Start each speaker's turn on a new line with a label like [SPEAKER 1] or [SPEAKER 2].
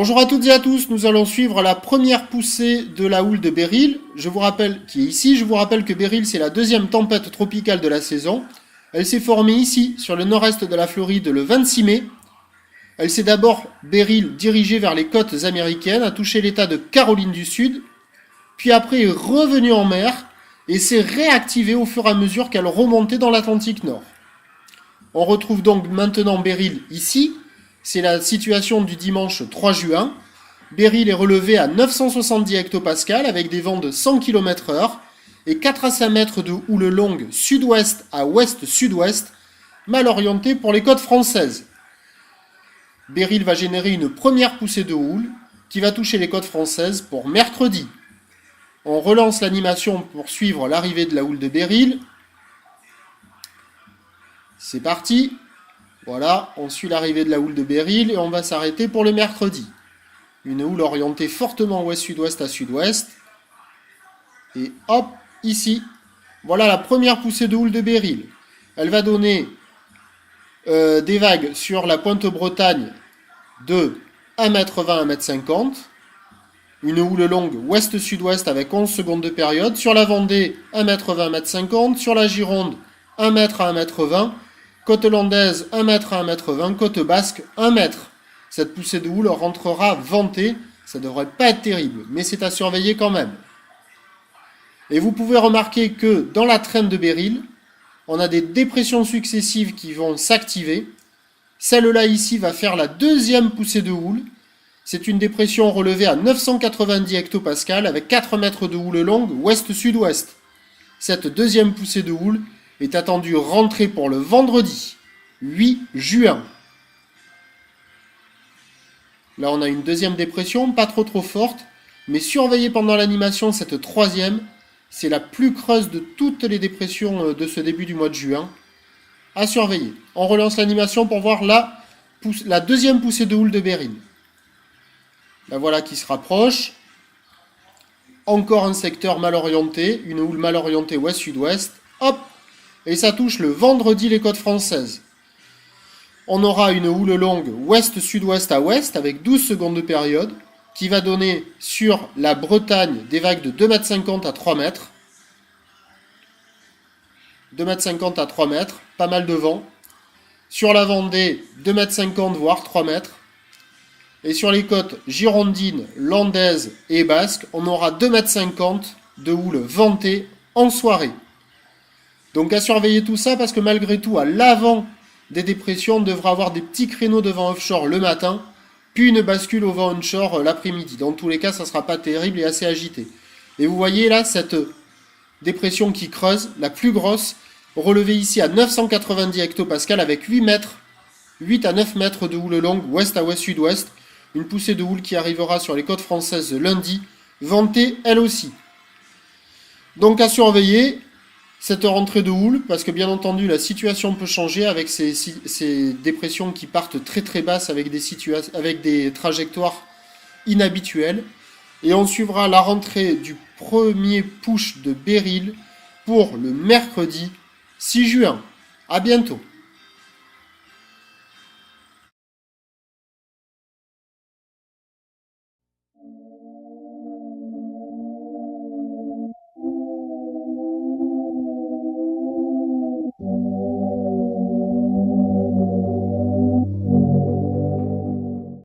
[SPEAKER 1] Bonjour à toutes et à tous, nous allons suivre la première poussée de la houle de Beryl, qui est ici. Je vous rappelle que Beryl, c'est la deuxième tempête tropicale de la saison. Elle s'est formée ici, sur le nord-est de la Floride, le 26 mai. Elle s'est d'abord, Beryl, dirigée vers les côtes américaines, a touché l'état de Caroline du Sud, puis après est revenue en mer et s'est réactivée au fur et à mesure qu'elle remontait dans l'Atlantique Nord. On retrouve donc maintenant Beryl ici. C'est la situation du dimanche 3 juin. Beryl est relevé à 970 hectopascales avec des vents de 100 km/h et 4 à 5 mètres de houle longue sud-ouest à ouest-sud-ouest, mal orientée pour les côtes françaises. Beryl va générer une première poussée de houle qui va toucher les côtes françaises pour mercredi. On relance l'animation pour suivre l'arrivée de la houle de Beryl. C'est parti. Voilà, on suit l'arrivée de la houle de Beryl et on va s'arrêter pour le mercredi. Une houle orientée fortement ouest-sud-ouest à sud-ouest. Et hop, ici, voilà la première poussée de houle de Beryl. Elle va donner des vagues sur la Pointe-Bretagne de 1,20 m à 1,50 m. Une houle longue ouest-sud-ouest avec 11 secondes de période. Sur la Vendée, 1,20 m à 1,50 m. Sur la Gironde, 1 m à 1,20 m. Côte landaise, 1 m à 1,20 m. Côte basque, 1 m. Cette poussée de houle rentrera ventée. Ça ne devrait pas être terrible, mais c'est à surveiller quand même. Et vous pouvez remarquer que dans la traîne de Beryl, on a des dépressions successives qui vont s'activer. Celle-là ici va faire la deuxième poussée de houle. C'est une dépression relevée à 990 hectopascales avec 4 mètres de houle longue ouest-sud-ouest. Cette deuxième poussée de houle est attendue rentrer pour le vendredi 8 juin. Là on a une deuxième dépression, pas trop forte, mais surveillez pendant l'animation cette troisième. C'est la plus creuse de toutes les dépressions de ce début du mois de juin. À surveiller. On relance l'animation pour voir la deuxième poussée de houle de Beryl. La voilà qui se rapproche. Encore un secteur mal orienté, une houle mal orientée ouest-sud-ouest. Hop! Et ça touche le vendredi les côtes françaises. On aura une houle longue ouest-sud-ouest à ouest avec 12 secondes de période qui va donner sur la Bretagne des vagues de 2,50 m à 3 m. 2,50 m à 3 m, pas mal de vent. Sur la Vendée, 2,50 m voire 3 m. Et sur les côtes girondines, landaises et basques, on aura 2,50 m de houle ventée en soirée. Donc à surveiller tout ça parce que malgré tout, à l'avant des dépressions, on devra avoir des petits créneaux de vent offshore le matin, puis une bascule au vent onshore l'après-midi. Dans tous les cas, ça ne sera pas terrible et assez agité. Et vous voyez là, cette dépression qui creuse, la plus grosse, relevée ici à 990 hectopascales avec 8 à 9 mètres de houle longue ouest à ouest-sud-ouest. Une poussée de houle qui arrivera sur les côtes françaises lundi, ventée elle aussi. Donc à surveiller cette rentrée de houle, parce que bien entendu la situation peut changer avec ces dépressions qui partent très basses avec des trajectoires inhabituelles. Et on suivra la rentrée du premier push de Beryl pour le mercredi 6 juin. À bientôt.